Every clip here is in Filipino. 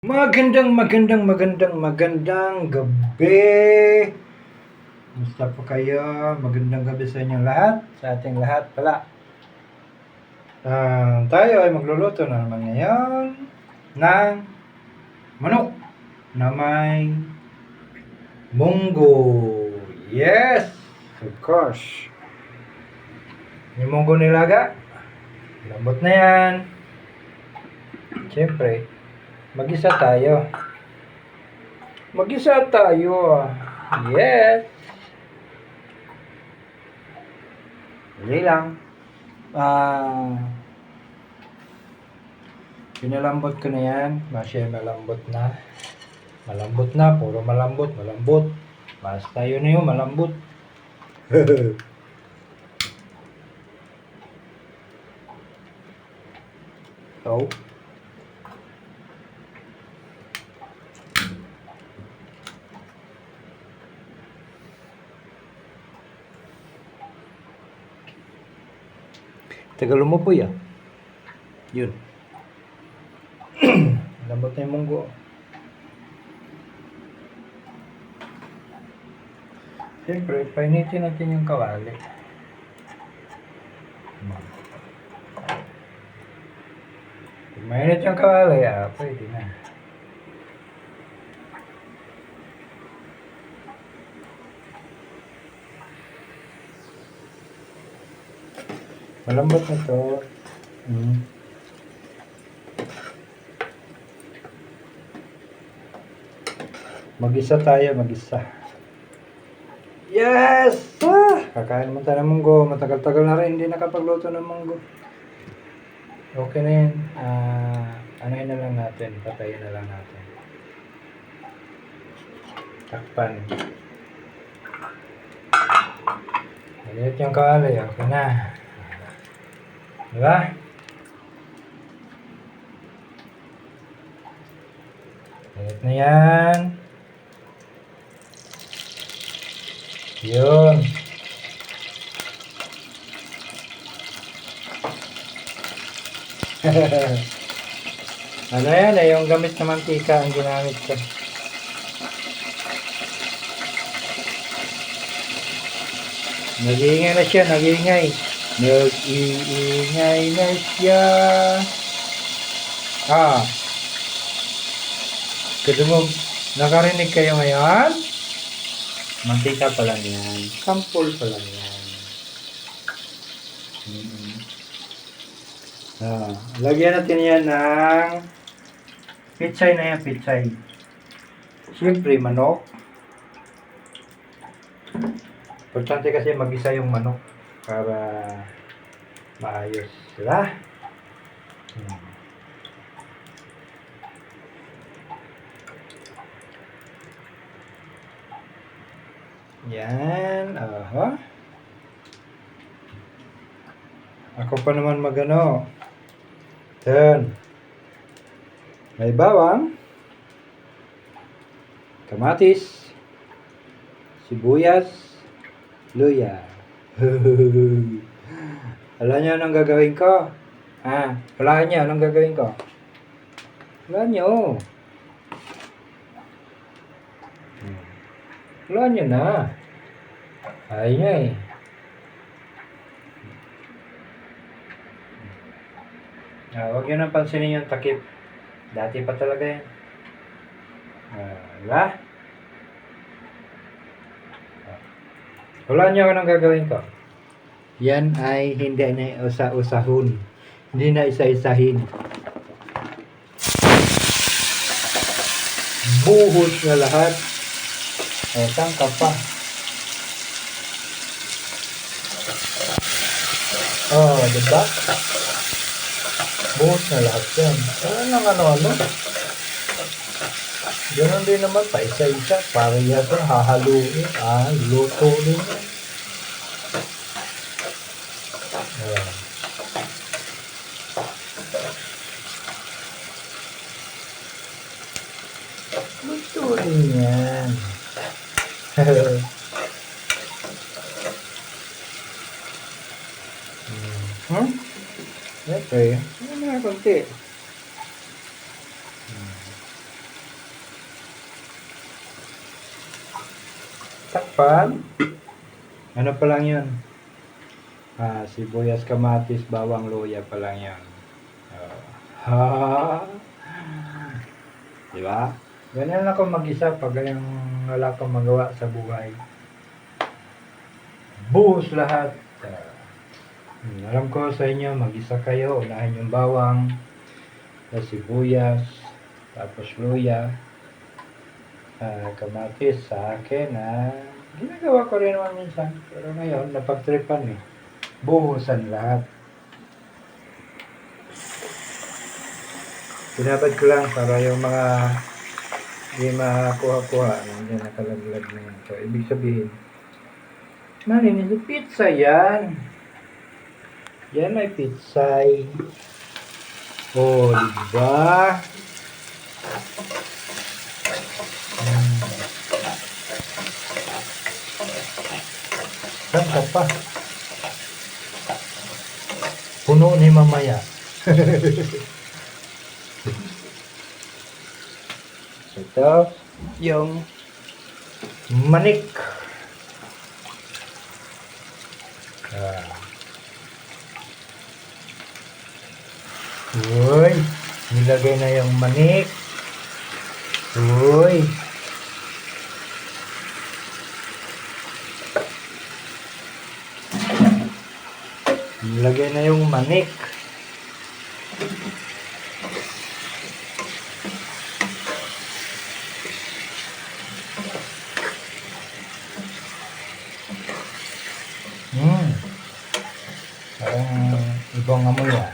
Magandang gabi. Kumusta po kayo? Magandang gabi sa inyong lahat, sa ating lahat pala. Tayo ay magluluto na naman ngayon ng manok na may munggo. Yes, of course. Yung munggo nilaga, lambot na yan. Siyempre, mag-isa tayo. Yes. Dali lang. Pinalambot ko na yan. Masya malambot na. Puro malambot. Basta yun na yung malambot. So, tagal mo po yan. Yun. Lambot na yung munggo. Siyempre, painitin natin yung kawali. Pag mainit yung kawali, pwede na. Malambot na to. Mag-isa tayo. Yes! Kakain mo tayo ng munggo. Matagal-tagal na rin hindi nakapagluto ng munggo. Okay na yan. Patayin na lang natin. Takpan. Maliit yung kawali. Okay na. Diba? Maliit na yan. Yun. Ano yan yung gamit na mantika ang ginamit ko. Nag-iingay na siya. Nag-iingay na siya. Kasi mo, nakarinig kayo ngayon? Mantika pa lang yan. Sampol pa lang yan. Lagyan natin yan ng pitsay na yan. Siyempre, manok. Importante kasi mag-isa yung manok para maayos. Diba? Yan. Ako pa naman magano. Then, may bawang, kamatis, sibuyas, luya. Alam niyo anong gagawin ko? Wala niyo anong gagawin ko? Wala niyo na. Ayaw niya eh. Huwag nyo nang pansinin yung takip. Dati pa talaga yan. Diba? Wala nyo anong gagawin ko. Yan ay hindi na usa-usahon. Hindi na isa-isahin. Buhos na lahat. Tangka pa. Diba? Buhos na lahat yan. Ano. Ganun din naman pa isa-isa. Para yata hahaluin. Luto din yan. Luto din yan. Okay. Konti. Takpan. Ano pa lang yun? Sibuyas, kamatis, bawang, luya pa lang yun. Ha? Diba? Ganyan ako mag-isa pag yung wala akong magawa sa buhay. Buhos lahat. Alam ko sa inyo, mag-isa kayo, unahin yung bawang, sibuyas, tapos luya, kamatis. Sa akin, ginagawa ko rin naman minsan. Pero ngayon, napagtripan eh. Buhusan lahat. Pinabad ko lang para yung mga hindi makakuha-kuha. Nandiyan nakalaglag na yan. So, ibig sabihin, malinis, pizza yan. Yan ay pitsay. Oh, diba? Saan pa? Puno ni mamaya. Ito, yung manik. Uy, nilagay na yung manik. Uy. Nilagay na yung manik. Parang ibang amoy ah.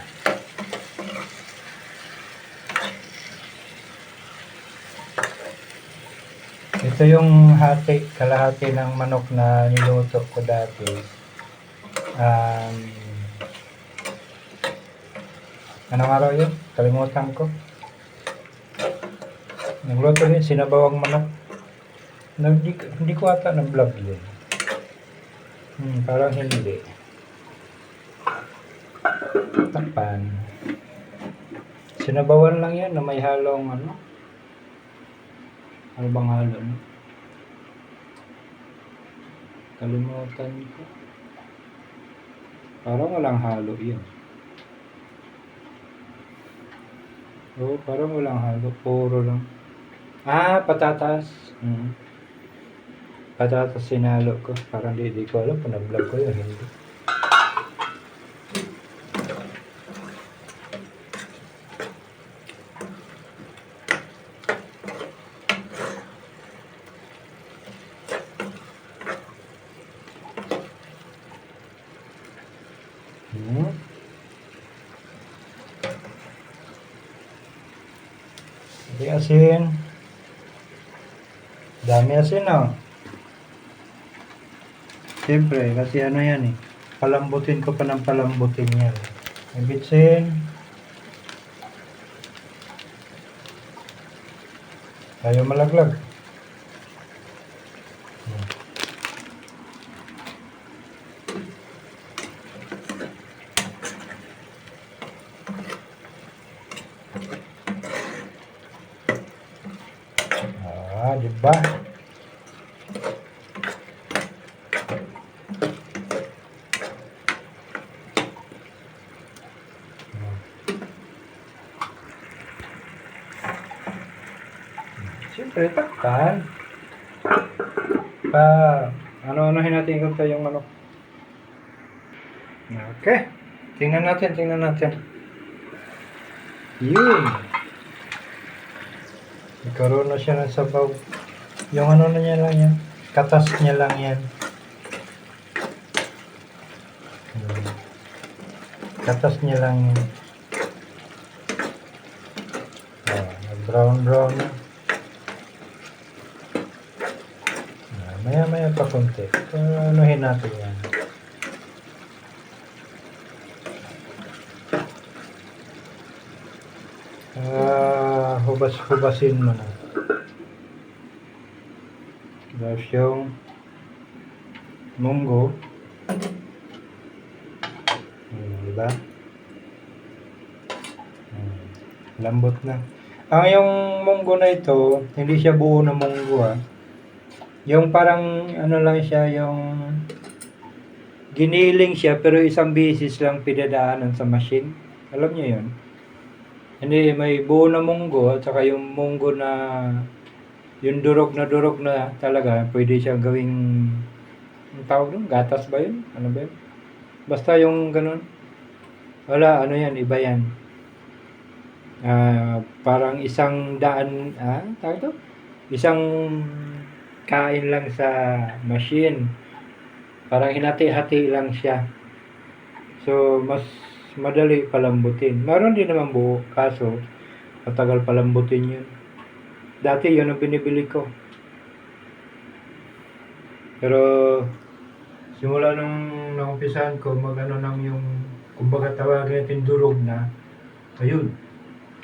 Ito yung kalahati ng manok na niluto ko dati. Anong araw yun? Kalimutan ko. Nagluto rin, sinabawang manok. Hindi ko ata na-vlog yun. Parang hindi. Takpan. Sinabawan lang yan na may halong ano. Ano bang halo? Kalimutan ko. Parang walang halo yun. Oo, parang walang halo. Puro lang. Patatas. Patatas sinalo ko. Parang di ko alam kung na-vlog ko yun. Hindi. Hindi asin. Dami asin oh. Siyempre, kasi ano yan eh. Palambutin ko pa ng palambutin yan. May bitsin. Tayo malaglag. Diba? Siyempre, takpan. Ano-anohin natin kung yung manok. Okay. Tingnan natin. Yun. Nagkaroon na siya ng sabaw. Yung ano na niya lang yan. Katas niya lang yan. Katas niya lang yan. Brown na. Maya pa konti. Anuhin natin yan. Hubasin mo na. Tapos yung munggo. Diba? Lambot na. Yung munggo na ito, hindi siya buo na munggo Yung parang ano lang siya, yung giniling siya pero isang beses lang pinadaanan sa machine. Alam niyo yun? Hindi, may buo na munggo at saka yung munggo na yung durog na talaga, pwede siyang gawing ang tawag doon, gatas ba yun? Ano ba yun? Basta yung ganun. Wala, ano yan, iba yan. Parang isang daan, tawag to? Isang kain lang sa machine. Parang hinati-hati lang siya. So, mas madali palambutin. Meron din naman buo, kaso matagal palambutin yun. Dati yun ang binibili ko. Pero, simula nung naumpisahan ko, mag-ano nang yung, kumbaga tawagin natin durog na, ayun,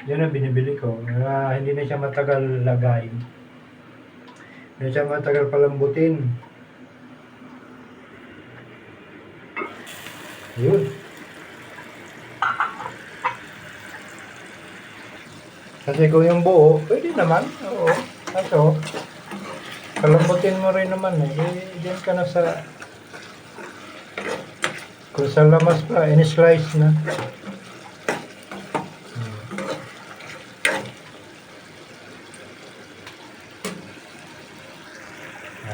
yan ang binibili ko. Hindi na siya matagal lagayin. Hindi siya matagal palambutin. Yun. Kasi kung yung buo, pwede naman. Oo. Kaso, palambutin mo rin naman eh. Diyan ka na sa... Kung sa lamas pa, in-slice na.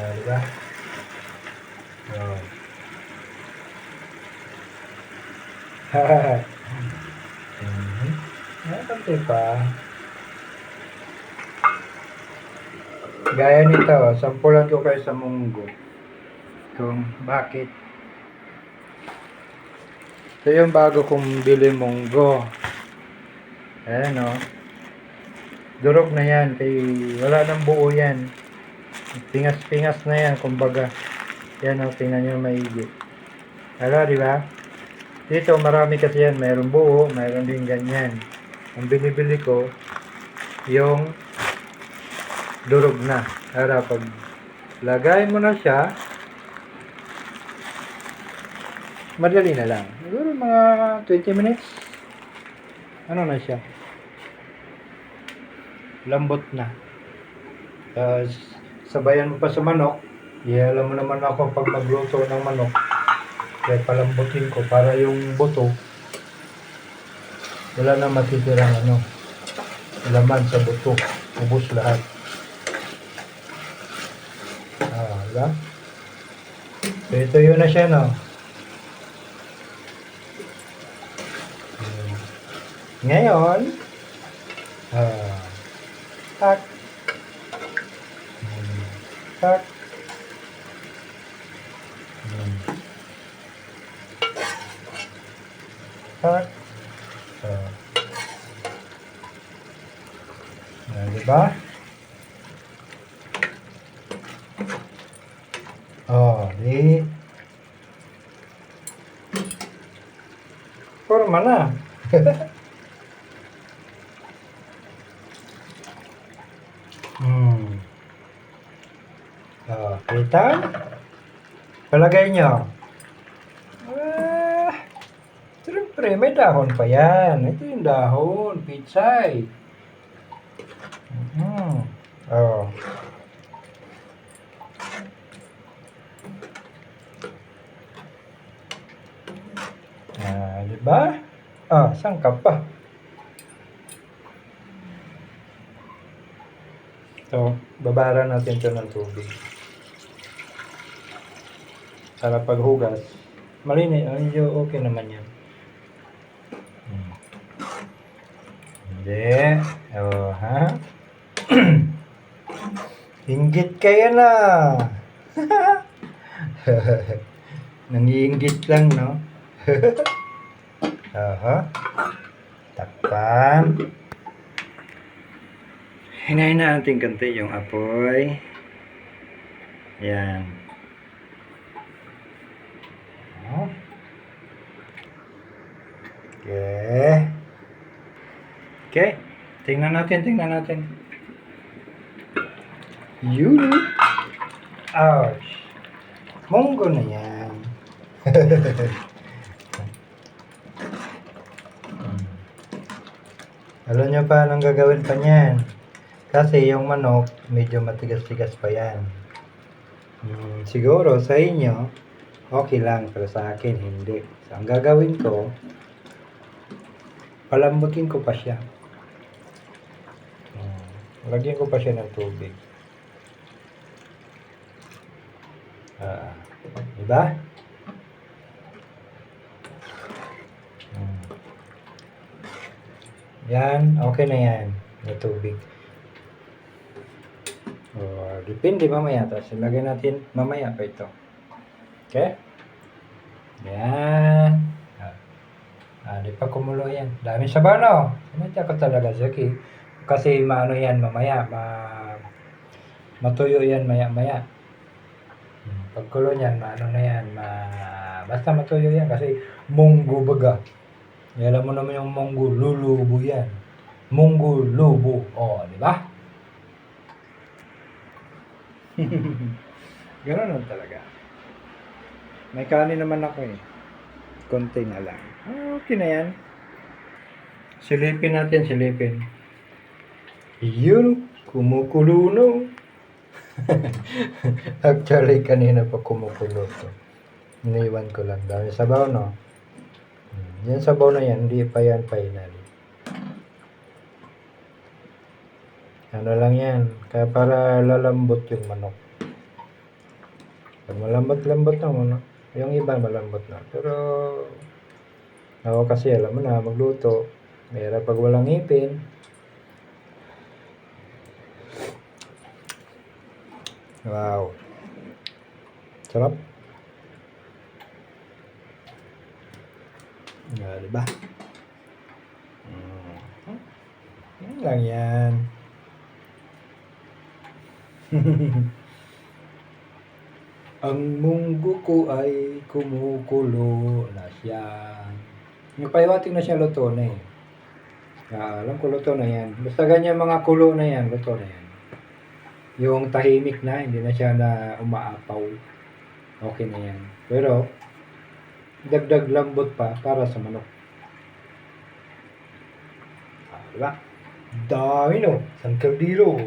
Diba? Oh. Konti pa. Gaya nito, sampulan ko kayo sa munggo. Kung bakit. Ito yung bago kong bili munggo. Ayan o. Durog na yan. Wala nang buo yan. Pingas-pingas na yan, kumbaga. Yan o, tingnan nyo maigi. Hala, di ba? Dito, marami kasi yan. Mayroong buo, mayroon din ganyan. Ang binibili ko, yung durog na. Para pag lagay mo na siya, madali na lang. Siguro mga 20 minutes. Ano na siya? Lambot na. Sabayan mo pa sa manok. Alam mo naman ako pag magluto ng manok. Kaya palambutin ko para yung buto wala na matitirang laman sa buto. Ubos lahat. Diba? So, ito yun na siya, no? Ngayon, tak, tak, tak, diba? Di forma na. Kita? Palagay nyo. Siyempre, may dahon pa yan. Ito yung dahon. Pitsay. Diba? Sangkap pa. So, babara natin ito ng tubig. Para paghugas, malinis, medyo okay naman yan. Hindi. Ha? Inggit kayo na. Nangiinggit lang, no? Takpan. Hinahin natin konti yung apoy. Yan. Okay. Tingnan natin. Yun. Ouch. Munggo na yan. Alam nyo pa anong gagawin pa niyan? Kasi yung manok, medyo matigas-tigas pa yan. Siguro sa inyo, okay lang, pero sa akin hindi. So, ang gagawin ko, palambutin ko pa siya. Lagyan ko pa siya ng tubig. Diba? Yan, okay na yan. May tubig. Depende mamaya. Tapos ilagay natin mamaya pa ito. Okay? Yan. Di pa kumulo yan. Dami sabaw, no? Sinadya ko talaga, Zaki. Kasi maano yan mamaya. Matuyo yan maya-maya. Pagkulo niyan, maano na yan. Basta matuyo yan kasi munggo baga. Alam mo naman yung munggo, lulubo yan. Munggo, lubo. Di ba? Ganoon lang talaga. May kanin naman ako eh. Konti na lang. Okay na yan. Silipin natin, silipin. Yun, kumukulo no. Actually, kanina pa kumukulo to. Iniwan ko lang. Dami sabaw, no? Yan sabaw na yan, hindi pa yan final. Ano lang yan, kaya para lalambot yung manok. Pag malambot-lambot na manok, yung iba malambot na. Pero, ako kasi alam mo na, magluto. Mayroon pag walang ngipin. Wow. Sarap. Diba? Yan lang yan. Ang munggo ko ay kumukulo na siya. Yung paiwating na siya, luto na eh. Alam ko luto na yan. Basta ganyan mga kulo na yan, luto na yan. Yung tahimik na, hindi na siya na umaapaw. Okay na yan. Pero, dagdag lambot pa para sa manok. Diba? Dami no. San Caldero.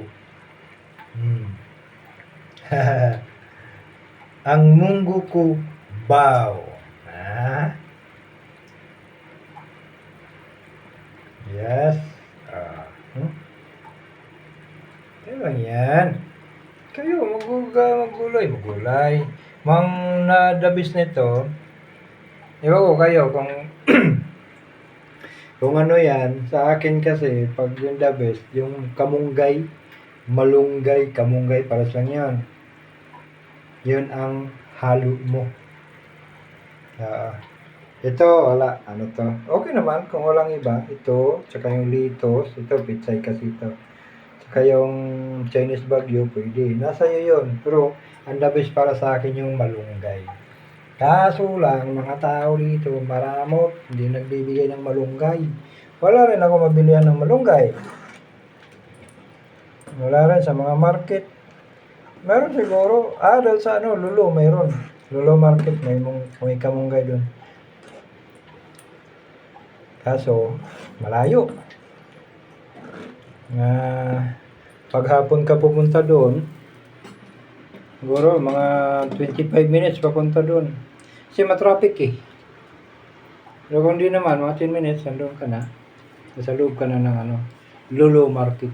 Ang munggo ko baw. Yes. Lang yan. Kayo, magulay. Mang nadabis nito, ewan ko kayo kung kung ano yan, sa akin kasi, pag yung the best, yung kamunggay, malunggay, kamunggay, paras lang yan. Yun ang halo mo. Ito, wala. Ano to? Okay naman, kung walang iba. Ito, tsaka yung litos. Ito, pitsay kasi ito. Tsaka yung Chinese bagyo, pwede. Nasa iyo yun. Pero, ang the best para sa akin yung malunggay. Kaso lang, mga tao dito, maramot, hindi nagbibigay ng malunggay. Wala rin ako mabilihan ng malunggay. Wala rin sa mga market. Meron siguro. Dahil sa Lulo, mayroon. Lulo market, may kamunggay doon. Kaso, malayo. Paghapon ka pupunta doon, siguro mga 25 minutes papunta doon. Kasi matraffic eh. Pero kung di naman, mga 10 minutes, nandun ka na. Nasa loob ka na ng Lulo Market.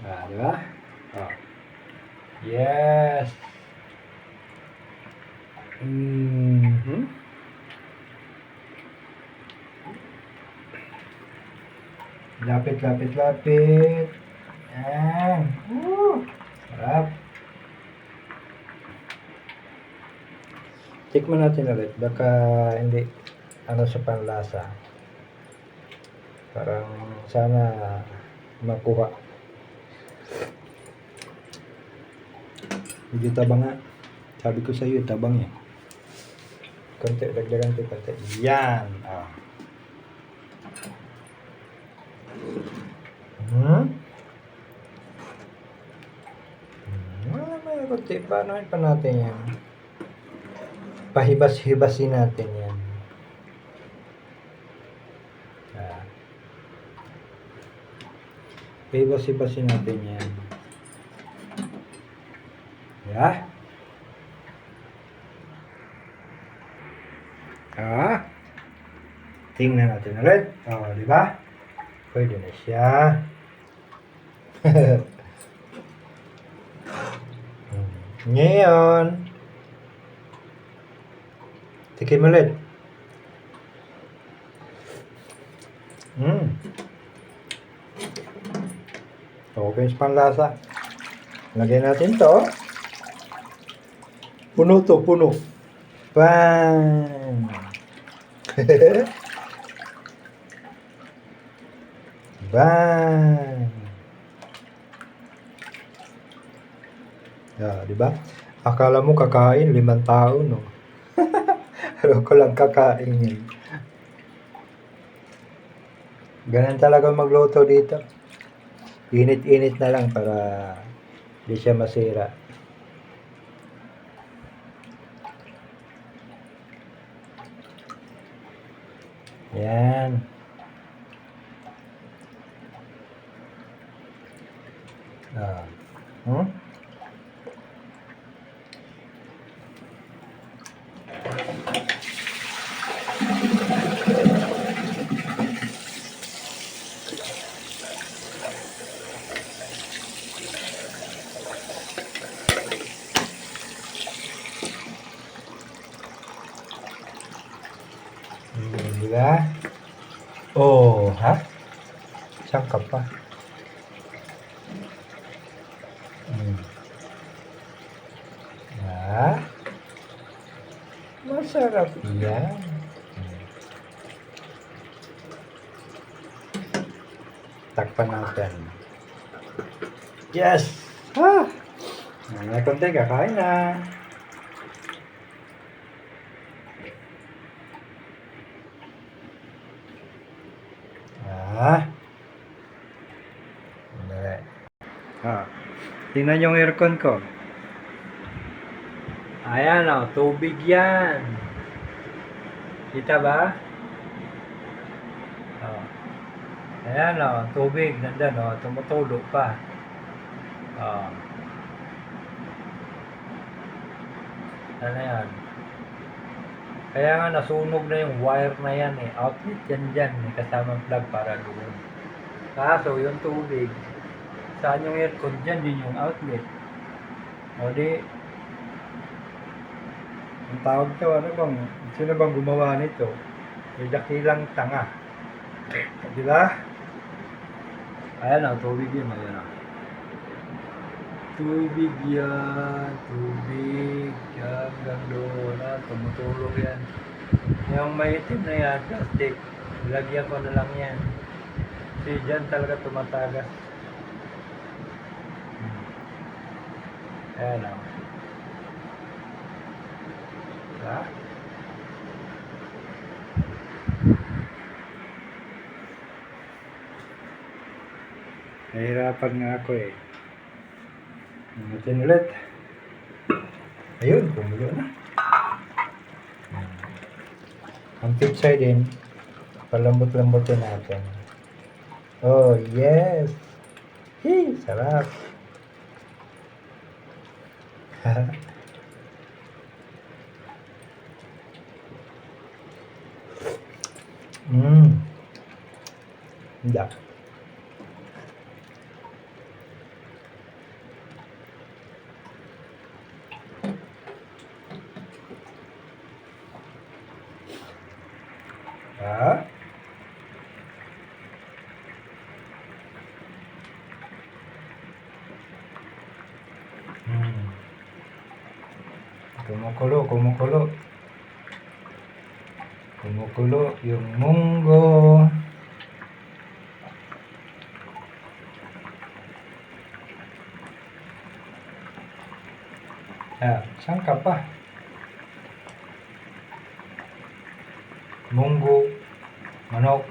Di ba? Yes. Lapit. Yan. Sarap. Tikman natin ulit. Baka hindi sa panlasa. Parang sana makuha. Medyo tabang nga. Sabi ko sa iyo, tabang eh. Konti, dagdagan ko konti. Yan. May konti. Paano pa natin yan? Pahibas-hibasin natin yan. Pahibas-hibasin natin yan. Ha? Ah, tingnan natin ulit. Oh, di ba? Pwede na siya. Ngayon, tikim ulit. Okay sa panlasa. Lagyan natin to. Puno to, puno. Bang! Bang! Ah, di ba? Akala mo kakain 5 tao, no? Pero ko lang kakain yun. Ganun talaga magluto dito. Init-init na lang para di siya masira. Yan. Ah. Di ba? Oh, ha? Saan ka pa? Ha? Masarap yan. Takpan natin. Yes! Ah! May konti, kakain na. Hindi. Tingnan yung aircon ko. Ayan o, tubig yan. Kita ba? Oh. Ayan o, tubig. Nandan o, tumutulo pa. Oh. Ano yan? Kaya nga nasunog na yung wire na yan eh. Outlet yan dyan. May kasamang plug para doon. Kaso yung tubig, saan yung aircon dyan? Yun yung outlet. O di, ang tawag ko, ano bang, sino bang gumawa nito? May dakilang tanga. Di ba? Ayan o, tubig yun. Ayan o. Tubig yan. Tubig. Hanggang doon. Tumutulog yan. Yung may itim na yan, plastic. Lagyan ko na lang yan. Kasi dyan talaga tumatagas. Ayan o. Diba? Nahirapan nga ako eh. Natin ulit. Ayun, kumulo na. Ang pizza din, palambot-lambotin natin. Oh, yes! Hey, sarap! Hindi. Ha? Kumukulo, kumukulo. Kumukulo yung munggo. Saan ka pa? Munggo, manok,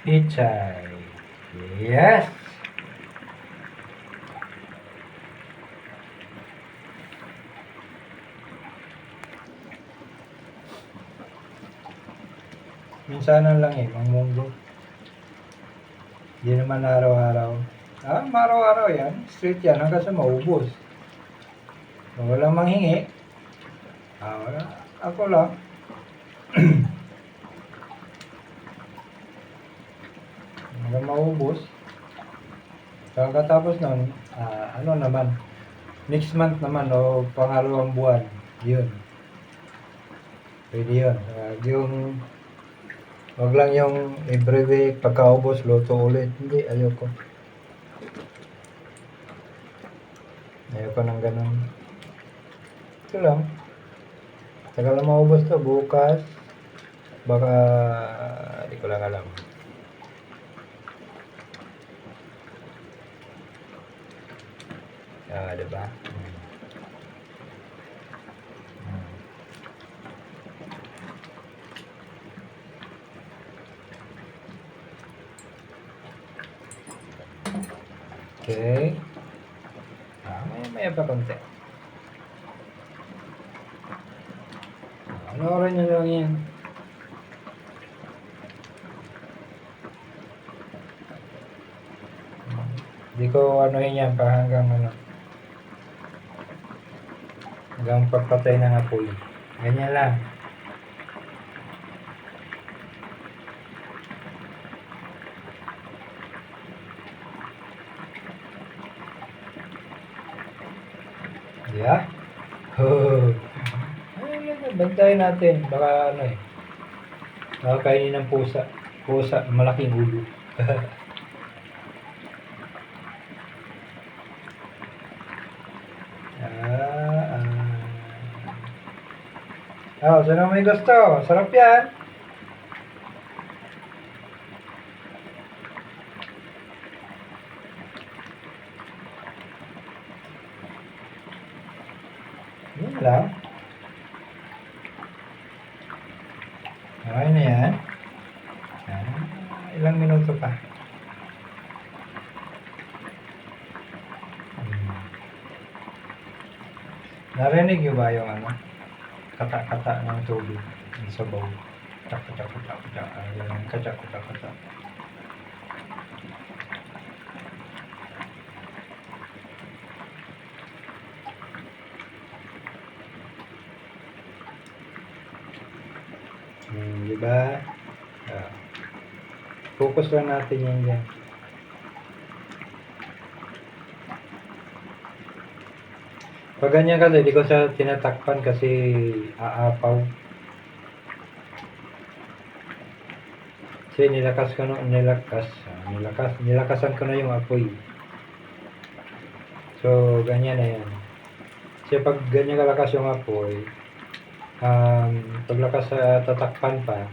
pichay. Yes! Minsanan lang eh, ang munggo. Hindi naman araw-araw. Araw-araw yan. Straight yan hanggang sa maubos. Kung walang manghingi, wala. Ako lang. Hanggang maubos. Pagkatapos nun, ano naman, next month naman o pangalawang buwan, yun. Pwede yun. Wag lang yung every week, pagkaubos, luto ulit. Hindi, ayoko. Ayoko ng ganun. Ito lang. Tagal na maubos to, bukas. Baka, di ko lang alam. Diba? Okay. Maya pa konti. Ano oras nyo lang yan? Hindi ko anuhin yan pa hanggang hanggang pagpatay ng apoy. Ganyan lang. Yeah? Bantayan natin. Baka nakakainin ng pusa. Pusa, malaking ulo. Sino may gusto? Sarap yan. Yun lang. Okay na yan. Ilang minuto pa. Narinig nyo ba yung kata-kata ng tubig sa bowl? Kata-kata-kata. Yung kata-kata-kata. Diba? Focus lang natin yan dyan. Pag ganyan kasi, di ko siya tinatakpan kasi aapaw. Kasi nilakasan ko na yung apoy. So, ganyan na yan. Kasi pag ganyan kalakas yung apoy, paglakas sa tatakpan pa,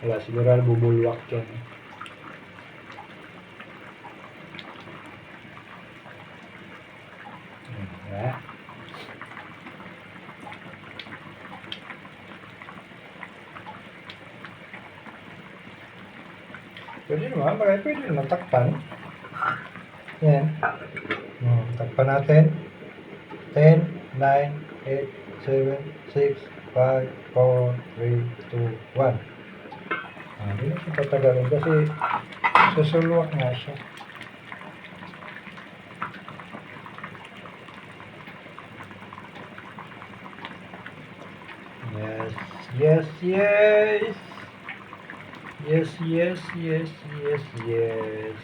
wala, siguro bubulwak yan. Pwede naman takpan. Yan. Takpan natin. 10, 9, 8, 7, 6, 5, 4, 3, 2, 1. Hindi na siya patagalin kasi susulwak nga siya. Yes.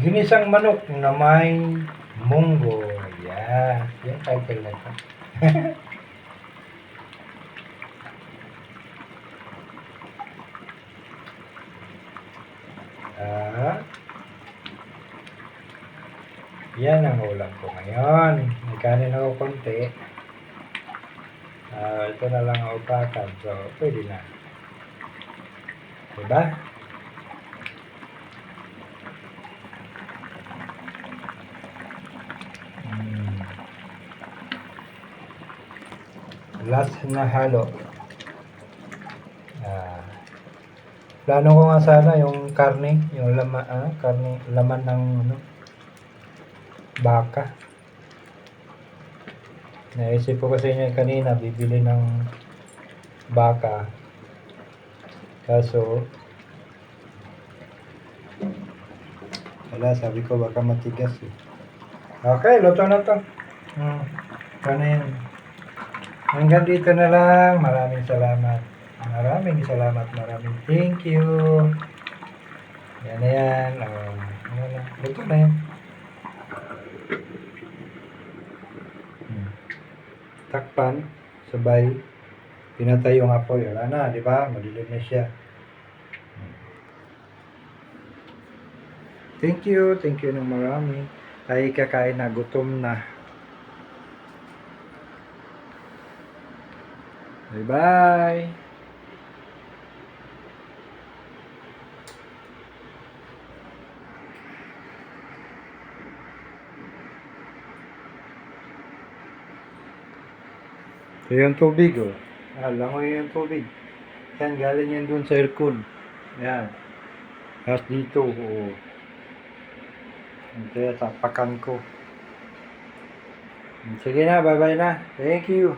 Ginisang manok na may munggo. Yeah. Yung title na ito. Yan ang ulam ko ngayon. May kanin ako konti. Ito na lang ang upakan. So, pwede na. Diba? Last na halo. Plano ko nga sana yung karne, yung laman ng baka. Naisip ko kasi niya kanina bibili ng baka. Kaso Wala, sabi ko baka matigas eh. Okay, luto na to. Ito na yan. Hanggang dito na lang. Maraming salamat. Maraming thank you. Yan na yan. Ano na. Luto na yan. Takpan. Sabay. Pinatay yung apoy. Wala na, di ba? Madilim na siya. Thank you ng marami. Tayo kakain na, gutom na. Bye-bye. Ito yung tubig, oh. Langoy yung tubig. Yan, galing yan dun sa aircon. Yan. Tapos dito, oh. Kaya tapakan ko. Sige na, bye-bye na. Thank you.